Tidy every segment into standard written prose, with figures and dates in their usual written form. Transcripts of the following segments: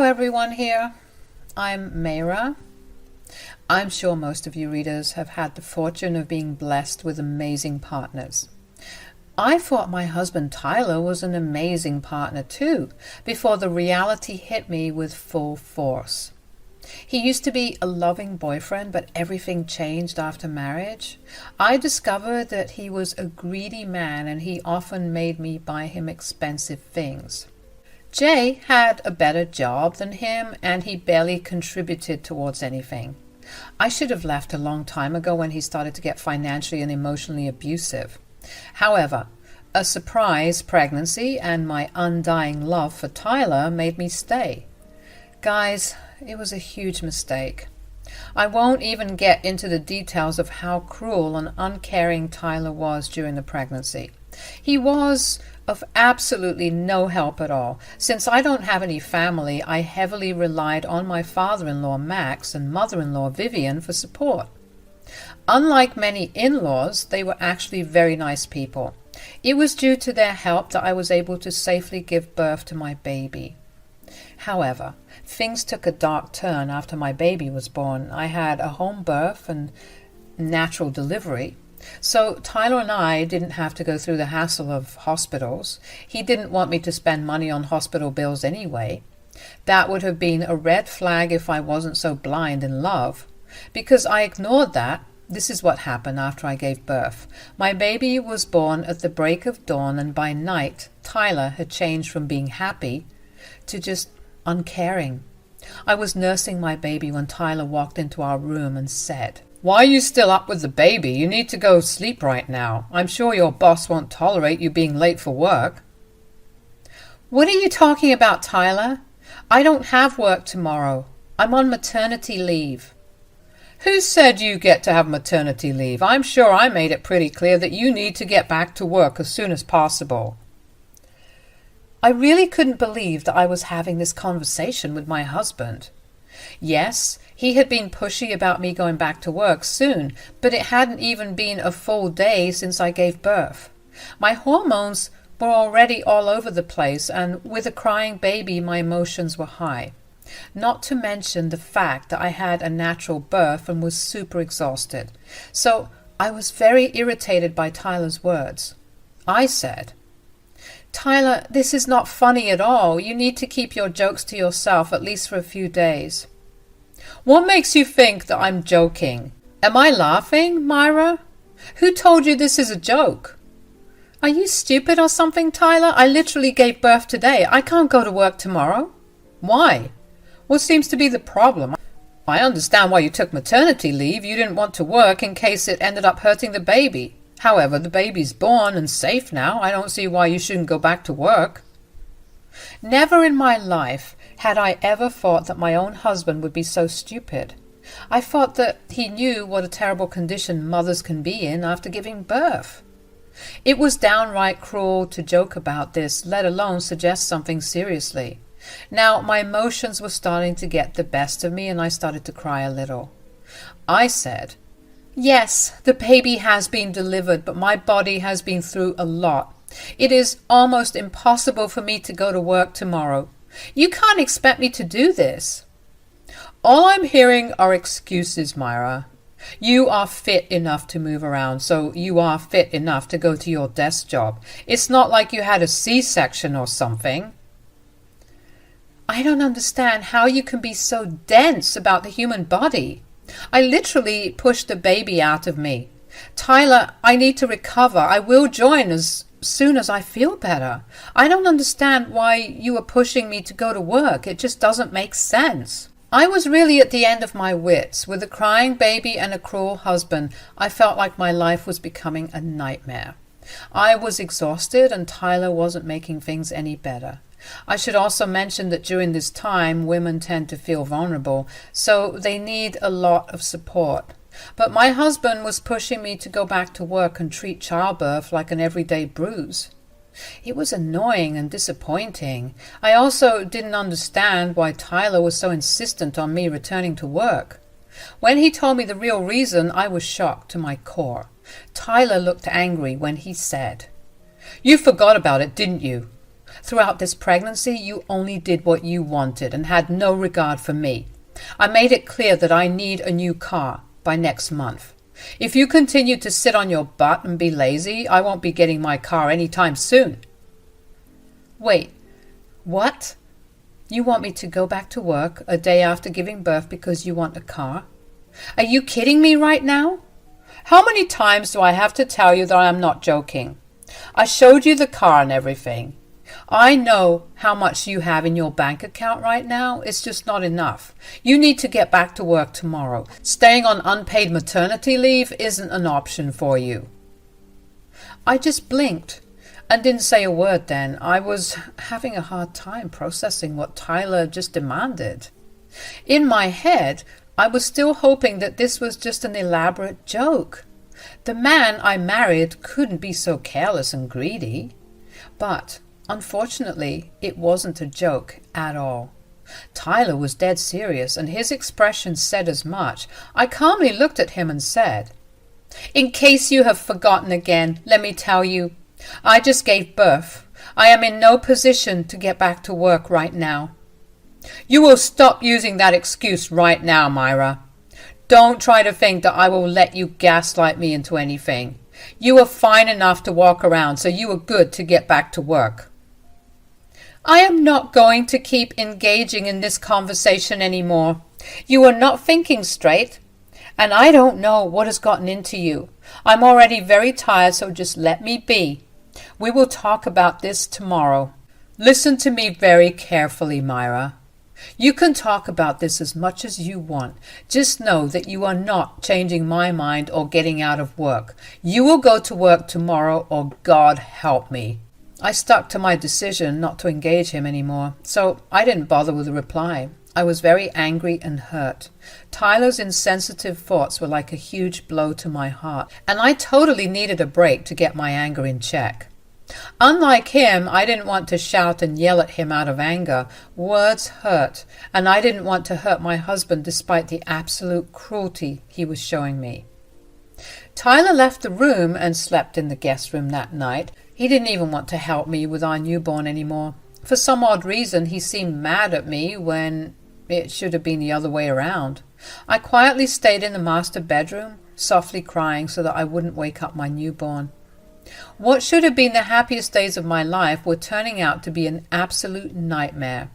everyone here. I'm Mayra. I'm sure most of you readers have had the fortune of being blessed with amazing partners. I thought my husband Tyler was an amazing partner too, before the reality hit me with full force. He used to be a loving boyfriend, but everything changed after marriage. I discovered that he was a greedy man and he often made me buy him expensive things. Jay had a better job than him and he barely contributed towards anything. I should have left a long time ago when he started to get financially and emotionally abusive. However, a surprise pregnancy and my undying love for Tyler made me stay. Guys, it was a huge mistake. I won't even get into the details of how cruel and uncaring Tyler was during the pregnancy. He was of absolutely no help at all. Since I don't have any family, I heavily relied on my father-in-law Max and mother-in-law Vivian for support. Unlike many in-laws, they were actually very nice people. It was due to their help that I was able to safely give birth to my baby. However, things took a dark turn after my baby was born. I had a home birth and natural delivery. So Tyler and I didn't have to go through the hassle of hospitals. He didn't want me to spend money on hospital bills anyway. That would have been a red flag if I wasn't so blind in love. Because I ignored that, this is what happened after I gave birth. My baby was born at the break of dawn, and by night, Tyler had changed from being happy to just uncaring. I was nursing my baby when Tyler walked into our room and said, "Why are you still up with the baby? You need to go sleep right now. I'm sure your boss won't tolerate you being late for work." "What are you talking about, Tyler? I don't have work tomorrow. I'm on maternity leave." "Who said you get to have maternity leave? I'm sure I made it pretty clear that you need to get back to work as soon as possible." I really couldn't believe that I was having this conversation with my husband. Yes, he had been pushy about me going back to work soon, but it hadn't even been a full day since I gave birth. My hormones were already all over the place, and with a crying baby, my emotions were high. Not to mention the fact that I had a natural birth and was super exhausted. So I was very irritated by Tyler's words. I said, "Tyler, this is not funny at all. You need to keep your jokes to yourself, at least for a few days." "What makes you think that I'm joking? Am I laughing, Mayra? Who told you this is a joke?" "Are you stupid or something, Tyler? I literally gave birth today. I can't go to work tomorrow." "Why? What seems to be the problem? I understand why you took maternity leave. You didn't want to work in case it ended up hurting the baby. However, the baby's born and safe now. I don't see why you shouldn't go back to work." Never in my life had I ever thought that my own husband would be so stupid. I thought that he knew what a terrible condition mothers can be in after giving birth. It was downright cruel to joke about this, let alone suggest something seriously. Now my emotions were starting to get the best of me and I started to cry a little. I said, "Yes, the baby has been delivered, but my body has been through a lot. It is almost impossible for me to go to work tomorrow. You can't expect me to do this." "All I'm hearing are excuses, Mayra. You are fit enough to move around, so you are fit enough to go to your desk job. It's not like you had a C-section or something." I don't understand how you can be so dense about the human body. I literally pushed the baby out of me. "Tyler, I need to recover. I will join as soon as I feel better. I don't understand why you are pushing me to go to work. It just doesn't make sense." I was really at the end of my wits. With a crying baby and a cruel husband, I felt like my life was becoming a nightmare. I was exhausted and Tyler wasn't making things any better. I should also mention that during this time, women tend to feel vulnerable, so they need a lot of support. But my husband was pushing me to go back to work and treat childbirth like an everyday bruise. It was annoying and disappointing. I also didn't understand why Tyler was so insistent on me returning to work. When he told me the real reason, I was shocked to my core. Tyler looked angry when he said, "You forgot about it, didn't you? Throughout this pregnancy, you only did what you wanted and had no regard for me. I made it clear that I need a new car by next month. If you continue to sit on your butt and be lazy, I won't be getting my car anytime soon." "Wait, what? You want me to go back to work a day after giving birth because you want a car? Are you kidding me right now? How many times do I have to tell you that I am not joking? I showed you the car and everything. I know how much you have in your bank account right now. It's just not enough. You need to get back to work tomorrow. Staying on unpaid maternity leave isn't an option for you." I just blinked and didn't say a word then. I was having a hard time processing what Tyler just demanded. In my head, I was still hoping that this was just an elaborate joke. The man I married couldn't be so careless and greedy. But unfortunately, it wasn't a joke at all. Tyler was dead serious, and his expression said as much. I calmly looked at him and said, "In case you have forgotten again, let me tell you, I just gave birth. I am in no position to get back to work right now." "You will stop using that excuse right now, Mayra. Don't try to think that I will let you gaslight me into anything. You are fine enough to walk around, so you are good to get back to work." "I am not going to keep engaging in this conversation anymore. You are not thinking straight, and I don't know what has gotten into you. I'm already very tired, so just let me be. We will talk about this tomorrow. Listen to me very carefully, Mayra. You can talk about this as much as you want. Just know that you are not changing my mind or getting out of work. You will go to work tomorrow, or God help me." I stuck to my decision not to engage him anymore, so I didn't bother with a reply. I was very angry and hurt. Tyler's insensitive thoughts were like a huge blow to my heart, and I totally needed a break to get my anger in check. Unlike him, I didn't want to shout and yell at him out of anger. Words hurt, and I didn't want to hurt my husband despite the absolute cruelty he was showing me. Tyler left the room and slept in the guest room that night. He didn't even want to help me with our newborn anymore. For some odd reason, he seemed mad at me when it should have been the other way around. I quietly stayed in the master bedroom, softly crying so that I wouldn't wake up my newborn. What should have been the happiest days of my life were turning out to be an absolute nightmare.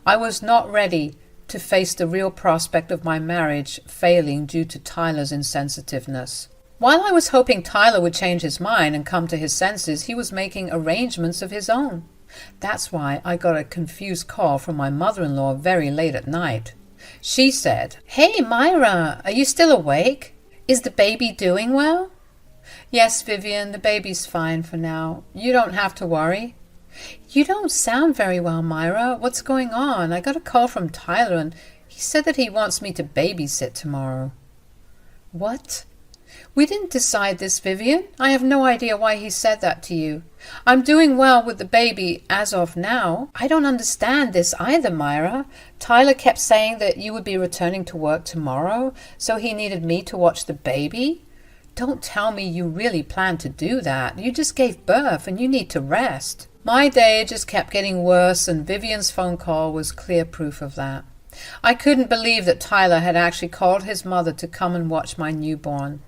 I was not ready to face the real prospect of my marriage failing due to Tyler's insensitiveness. While I was hoping Tyler would change his mind and come to his senses, he was making arrangements of his own. That's why I got a confused call from my mother-in-law very late at night. She said, "Hey, Mayra, are you still awake? Is the baby doing well?" "Yes, Vivian, the baby's fine for now. You don't have to worry." "You don't sound very well, Mayra. What's going on? I got a call from Tyler, and he said that he wants me to babysit tomorrow." "What? We didn't decide this, Vivian. I have no idea why he said that to you. I'm doing well with the baby as of now. I don't understand this either, Mayra. Tyler kept saying that you would be returning to work tomorrow, so he needed me to watch the baby. Don't tell me you really plan to do that. You just gave birth and you need to rest." My day just kept getting worse, and Vivian's phone call was clear proof of that. I couldn't believe that Tyler had actually called his mother to come and watch my newborn.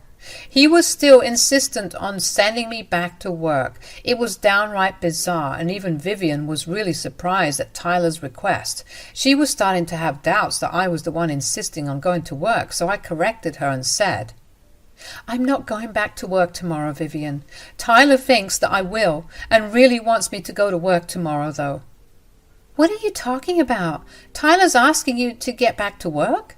He was still insistent on sending me back to work. It was downright bizarre, and even Vivian was really surprised at Tyler's request. She was starting to have doubts that I was the one insisting on going to work, so I corrected her and said, "I'm not going back to work tomorrow, Vivian. Tyler thinks that I will, and really wants me to go to work tomorrow, though." "What are you talking about? Tyler's asking you to get back to work?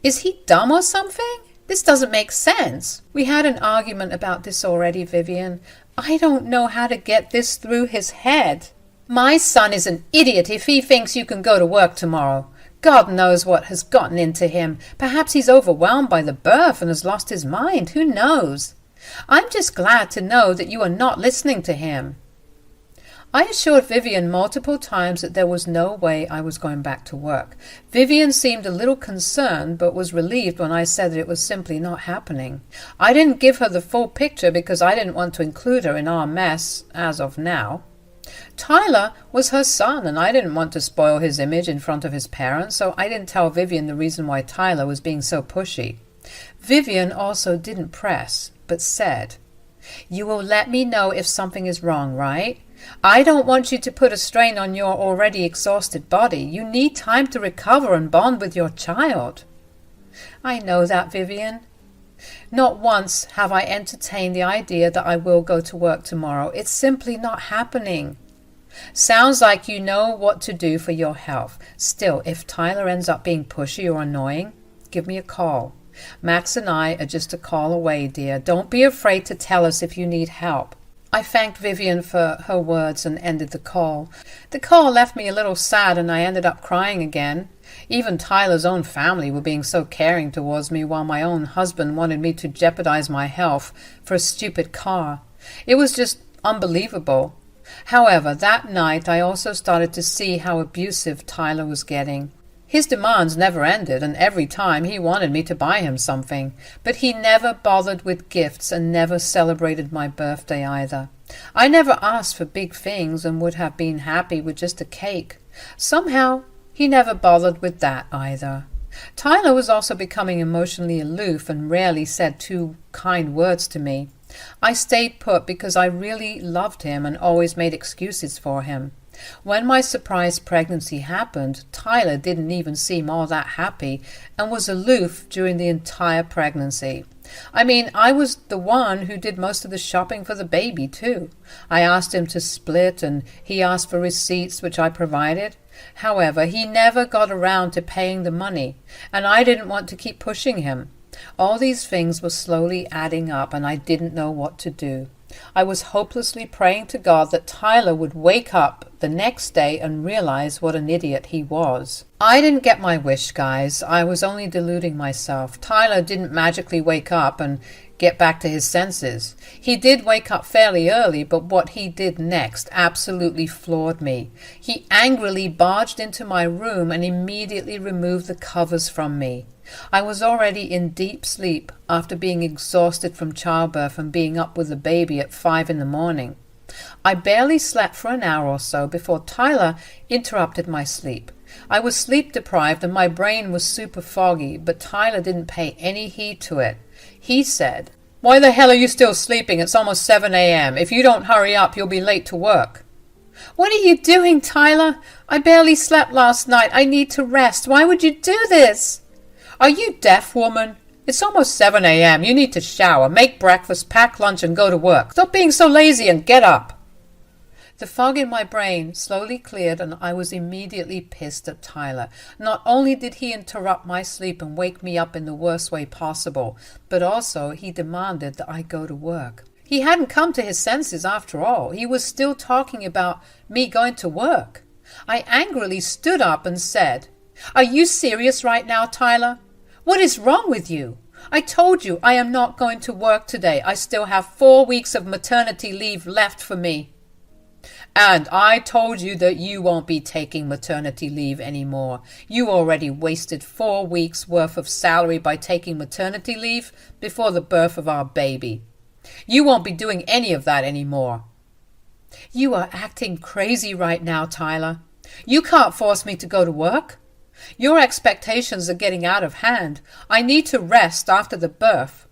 Is he dumb or something? This doesn't make sense." "We had an argument about this already, Vivian. I don't know how to get this through his head. My son is an idiot if he thinks you can go to work tomorrow. God knows what has gotten into him. Perhaps he's overwhelmed by the birth and has lost his mind. Who knows? I'm just glad to know that you are not listening to him." I assured Vivian multiple times that there was no way I was going back to work. Vivian seemed a little concerned, but was relieved when I said that it was simply not happening. I didn't give her the full picture because I didn't want to include her in our mess as of now. Tyler was her son, and I didn't want to spoil his image in front of his parents, so I didn't tell Vivian the reason why Tyler was being so pushy. Vivian also didn't press, but said, "You will let me know if something is wrong, right? I don't want you to put a strain on your already exhausted body. You need time to recover and bond with your child." "I know that, Vivian. Not once have I entertained the idea that I will go to work tomorrow. It's simply not happening." "Sounds like you know what to do for your health. Still, if Tyler ends up being pushy or annoying, give me a call. Max and I are just a call away, dear. Don't be afraid to tell us if you need help." I thanked Vivian for her words and ended the call. The call left me a little sad, and I ended up crying again. Even Tyler's own family were being so caring towards me, while my own husband wanted me to jeopardize my health for a stupid car. It was just unbelievable. However, that night I also started to see how abusive Tyler was getting. His demands never ended, and every time he wanted me to buy him something, but he never bothered with gifts and never celebrated my birthday either. I never asked for big things and would have been happy with just a cake. Somehow, he never bothered with that either. Tyler was also becoming emotionally aloof and rarely said 2 kind words to me. I stayed put because I really loved him and always made excuses for him. When my surprise pregnancy happened, Tyler didn't even seem all that happy and was aloof during the entire pregnancy. I mean, I was the one who did most of the shopping for the baby, too. I asked him to split, and he asked for receipts, which I provided. However, he never got around to paying the money, and I didn't want to keep pushing him. All these things were slowly adding up, and I didn't know what to do. I was hopelessly praying to God that Tyler would wake up the next day and realize what an idiot he was. I didn't get my wish, guys. I was only deluding myself. Tyler didn't magically wake up and get back to his senses. He did wake up fairly early, but what he did next absolutely floored me. He angrily barged into my room and immediately removed the covers from me. I was already in deep sleep after being exhausted from childbirth and being up with the baby at 5 a.m. I barely slept for an hour or so before Tyler interrupted my sleep. I was sleep deprived and my brain was super foggy, but Tyler didn't pay any heed to it. He said, "Why the hell are you still sleeping? It's almost 7 a.m. If you don't hurry up, you'll be late to work." "What are you doing, Tyler? I barely slept last night. I need to rest. Why would you do this?" "Are you deaf, woman? It's almost 7 a.m. You need to shower, make breakfast, pack lunch, and go to work. Stop being so lazy and get up." The fog in my brain slowly cleared, and I was immediately pissed at Tyler. Not only did he interrupt my sleep and wake me up in the worst way possible, but also he demanded that I go to work. He hadn't come to his senses after all. He was still talking about me going to work. I angrily stood up and said, "Are you serious right now, Tyler? What is wrong with you? I told you I am not going to work today. I still have 4 weeks of maternity leave left for me." "And I told you that you won't be taking maternity leave anymore. You already wasted 4 weeks worth of salary by taking maternity leave before the birth of our baby. You won't be doing any of that anymore." "You are acting crazy right now, Tyler. You can't force me to go to work. Your expectations are getting out of hand. I need to rest after the birth.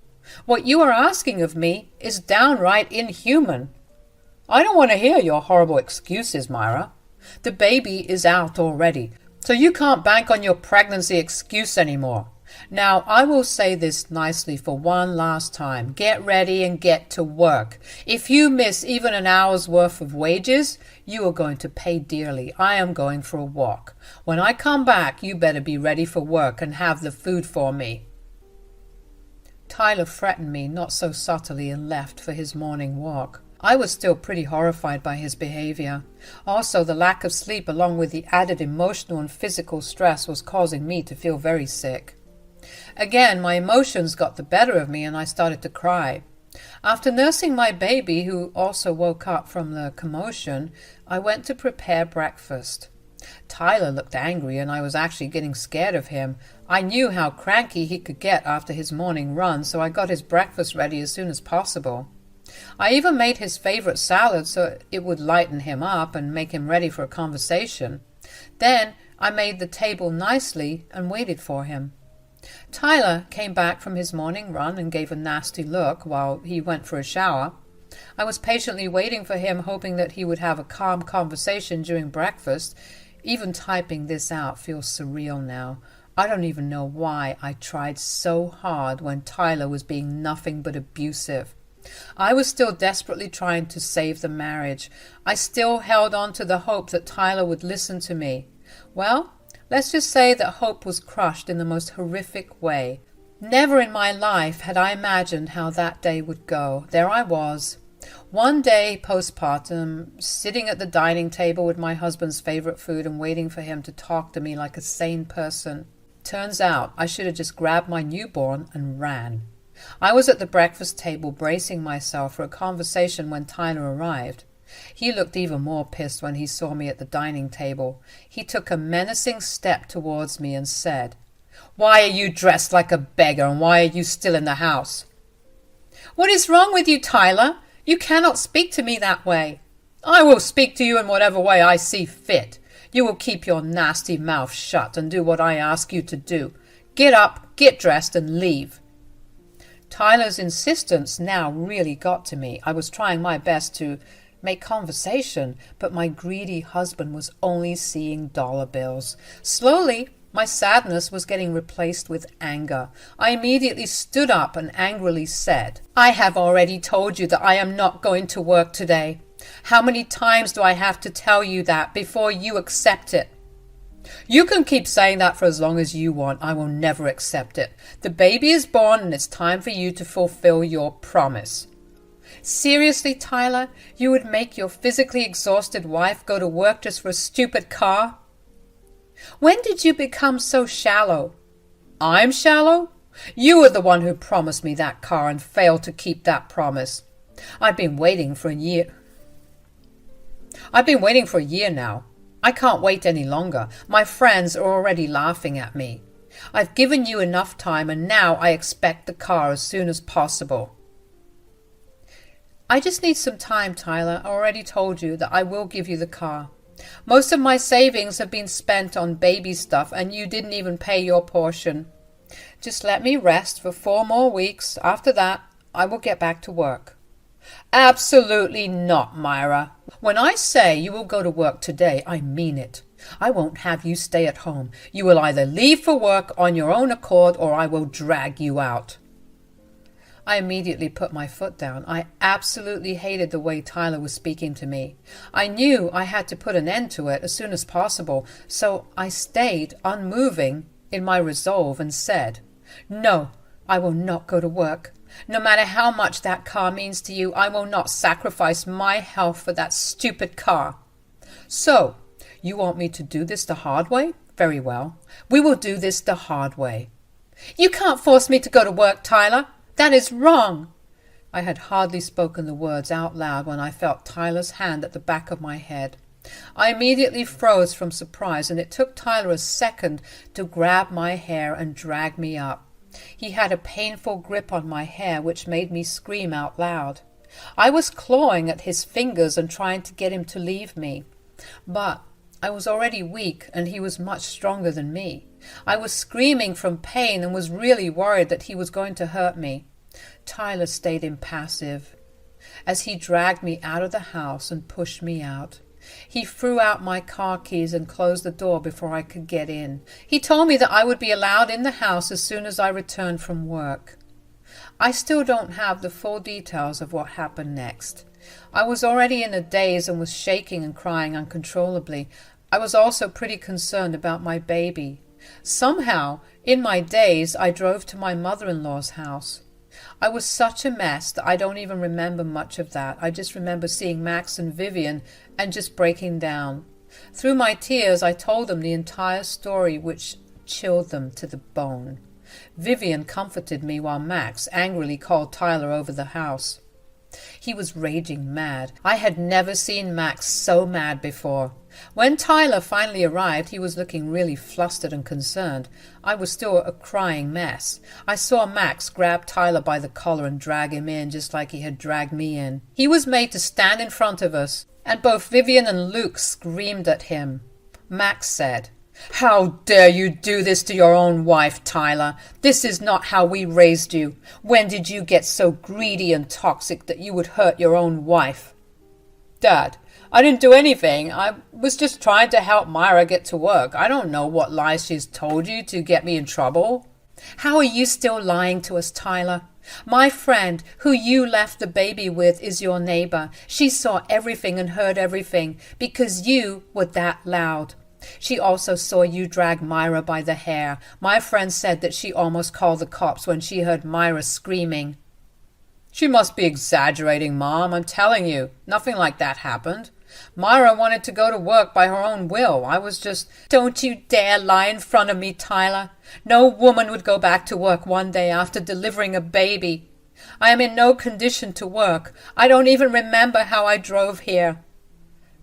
What you are asking of me is downright inhuman." "I don't want to hear your horrible excuses, Mayra. The baby is out already, so you can't bank on your pregnancy excuse anymore. Now, I will say this nicely for one last time. Get ready and get to work. If you miss even an hour's worth of wages, you are going to pay dearly. I am going for a walk. When I come back, you better be ready for work and have the food for me." Tyler threatened me not so subtly and left for his morning walk. I was still pretty horrified by his behavior. Also, the lack of sleep along with the added emotional and physical stress was causing me to feel very sick. Again, my emotions got the better of me and I started to cry. After nursing my baby, who also woke up from the commotion, I went to prepare breakfast. Tyler looked angry and I was actually getting scared of him. I knew how cranky he could get after his morning run, so I got his breakfast ready as soon as possible. I even made his favorite salad so it would lighten him up and make him ready for a conversation. Then I made the table nicely and waited for him. Tyler came back from his morning run and gave a nasty look while he went for a shower. I was patiently waiting for him, hoping that he would have a calm conversation during breakfast. Even typing this out feels surreal now. I don't even know why I tried so hard when Tyler was being nothing but abusive. I was still desperately trying to save the marriage. I still held on to the hope that Tyler would listen to me. Well, let's just say that hope was crushed in the most horrific way. Never in my life had I imagined how that day would go. There I was, one day postpartum, sitting at the dining table with my husband's favorite food and waiting for him to talk to me like a sane person. Turns out I should have just grabbed my newborn and ran. I was at the breakfast table bracing myself for a conversation when Tyler arrived. He looked even more pissed when he saw me at the dining table. He took a menacing step towards me and said, "Why are you dressed like a beggar, and why are you still in the house?" "What is wrong with you, Tyler? You cannot speak to me that way." "I will speak to you in whatever way I see fit. You will keep your nasty mouth shut and do what I ask you to do. Get up, get dressed, and leave." Tyler's insistence now really got to me. I was trying my best to make conversation, but my greedy husband was only seeing dollar bills. Slowly, my sadness was getting replaced with anger. I immediately stood up and angrily said, "I have already told you that I am not going to work today. How many times do I have to tell you that before you accept it?" "You can keep saying that for as long as you want. I will never accept it. The baby is born and it's time for you to fulfill your promise." "Seriously, Tyler? You would make your physically exhausted wife go to work just for a stupid car?" "When did you become so shallow?" "I'm shallow? You were the one who promised me that car and failed to keep that promise. I've been waiting for a year now. I can't wait any longer. My friends are already laughing at me. I've given you enough time, and now I expect the car as soon as possible." "I just need some time, Tyler. I already told you that I will give you the car. Most of my savings have been spent on baby stuff, and you didn't even pay your portion. Just let me rest for 4 more weeks. After that, I will get back to work." "Absolutely not, Mayra. When I say you will go to work today, I mean it. I won't have you stay at home. You will either leave for work on your own accord, or I will drag you out." I immediately put my foot down. I absolutely hated the way Tyler was speaking to me. I knew I had to put an end to it as soon as possible, so I stayed unmoving in my resolve and said, "No, I will not go to work. No matter how much that car means to you, I will not sacrifice my health for that stupid car." "So, you want me to do this the hard way? Very well. We will do this the hard way." "You can't force me to go to work, Tyler. That is wrong." I had hardly spoken the words out loud when I felt Tyler's hand at the back of my head. I immediately froze from surprise, and it took Tyler a second to grab my hair and drag me up. He had a painful grip on my hair which made me scream out loud. I was clawing at his fingers and trying to get him to leave me. But I was already weak and he was much stronger than me. I was screaming from pain and was really worried that he was going to hurt me. Tyler stayed impassive as he dragged me out of the house and pushed me out. He threw out my car keys and closed the door before I could get in. He told me that I would be allowed in the house as soon as I returned from work. I still don't have the full details of what happened next. I was already in a daze and was shaking and crying uncontrollably. I was also pretty concerned about my baby. Somehow, in my daze, I drove to my mother-in-law's house. I was such a mess that I don't even remember much of that. I just remember seeing Max and Vivian and just breaking down. Through my tears, I told them the entire story, which chilled them to the bone. Vivian comforted me while Max angrily called Tyler over the house. He was raging mad. I had never seen Max so mad before. When Tyler finally arrived, he was looking really flustered and concerned. I was still a crying mess. I saw Max grab Tyler by the collar and drag him in just like he had dragged me in. He was made to stand in front of us, and both Vivian and Luke screamed at him. Max said, "How dare you do this to your own wife, Tyler? This is not how we raised you. When did you get so greedy and toxic that you would hurt your own wife?" "Dad, I didn't do anything. I was just trying to help Mayra get to work. I don't know what lies she's told you to get me in trouble." "How are you still lying to us, Tyler? My friend, who you left the baby with, is your neighbor. She saw everything and heard everything because you were that loud. She also saw you drag Mayra by the hair. My friend said that she almost called the cops when she heard Mayra screaming." "She must be exaggerating, Mom. I'm telling you, nothing like that happened. Mayra wanted to go to work by her own will. I was just—" "Don't you dare lie in front of me, Tyler. No woman would go back to work one day after delivering a baby. I am in no condition to work. I don't even remember how I drove here."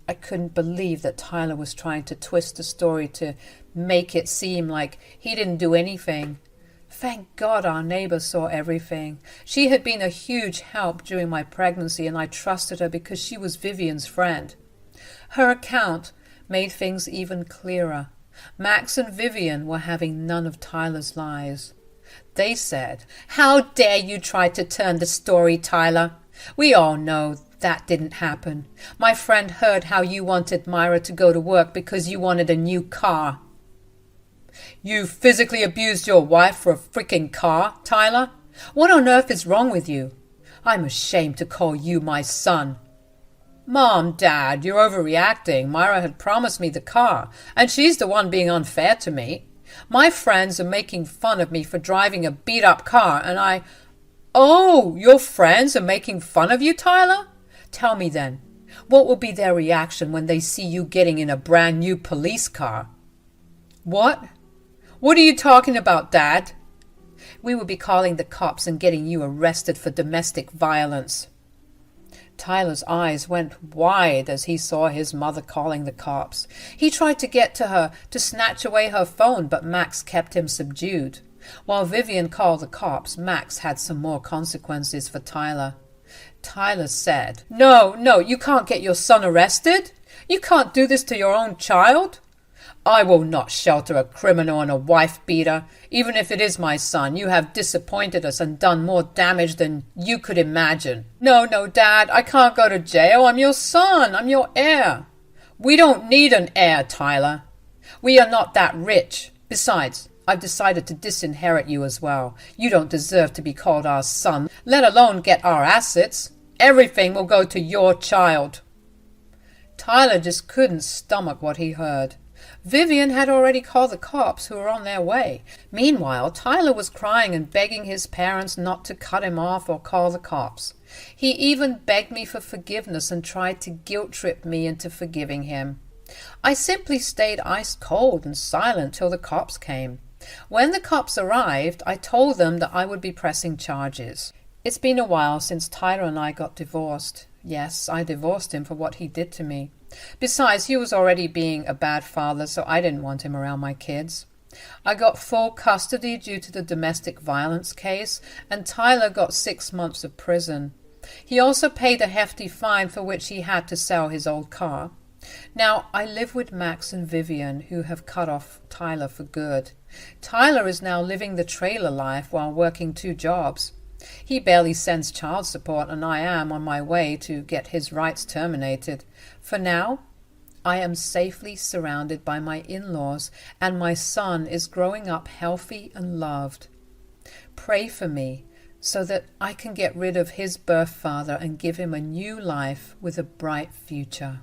I couldn't believe that Tyler was trying to twist the story to make it seem like he didn't do anything. Thank God our neighbor saw everything. She had been a huge help during my pregnancy, and I trusted her because she was Vivian's friend. Her account made things even clearer. Max and Vivian were having none of Tyler's lies. They said, "How dare you try to turn the story, Tyler? We all know that didn't happen. My friend heard how you wanted Mayra to go to work because you wanted a new car." "You physically abused your wife for a freaking car, Tyler? What on earth is wrong with you? I'm ashamed to call you my son." "Mom, Dad, you're overreacting. Mayra had promised me the car, and she's the one being unfair to me. My friends are making fun of me for driving a beat-up car, and I—" "Oh, your friends are making fun of you, Tyler? Tell me then, what will be their reaction when they see you getting in a brand new police car?" "What? What are you talking about, Dad?" "We will be calling the cops and getting you arrested for domestic violence." Tyler's eyes went wide as he saw his mother calling the cops. He tried to get to her to snatch away her phone, but Max kept him subdued. While Vivian called the cops, Max had some more consequences for Tyler. Tyler said, No, you can't get your son arrested. You can't do this to your own child. I will not shelter a criminal and a wife-beater. Even if it is my son, you have disappointed us and done more damage than you could imagine." No, Dad, I can't go to jail. I'm your son. I'm your heir." "We don't need an heir, Tyler. We are not that rich. Besides, I've decided to disinherit you as well. You don't deserve to be called our son, let alone get our assets. Everything will go to your child." Tyler just couldn't stomach what he heard. Vivian had already called the cops, who were on their way. Meanwhile, Tyler was crying and begging his parents not to cut him off or call the cops. He even begged me for forgiveness and tried to guilt-trip me into forgiving him. I simply stayed ice-cold and silent till the cops came. When the cops arrived, I told them that I would be pressing charges. It's been a while since Tyler and I got divorced. Yes, I divorced him for what he did to me. Besides, he was already being a bad father, so I didn't want him around my kids. I got full custody due to the domestic violence case, and Tyler got 6 months of prison. He also paid a hefty fine for which he had to sell his old car. Now, I live with Max and Vivian, who have cut off Tyler for good. Tyler is now living the trailer life while working 2 jobs. He barely sends child support, and I am on my way to get his rights terminated. For now, I am safely surrounded by my in-laws, and my son is growing up healthy and loved. Pray for me so that I can get rid of his birth father and give him a new life with a bright future.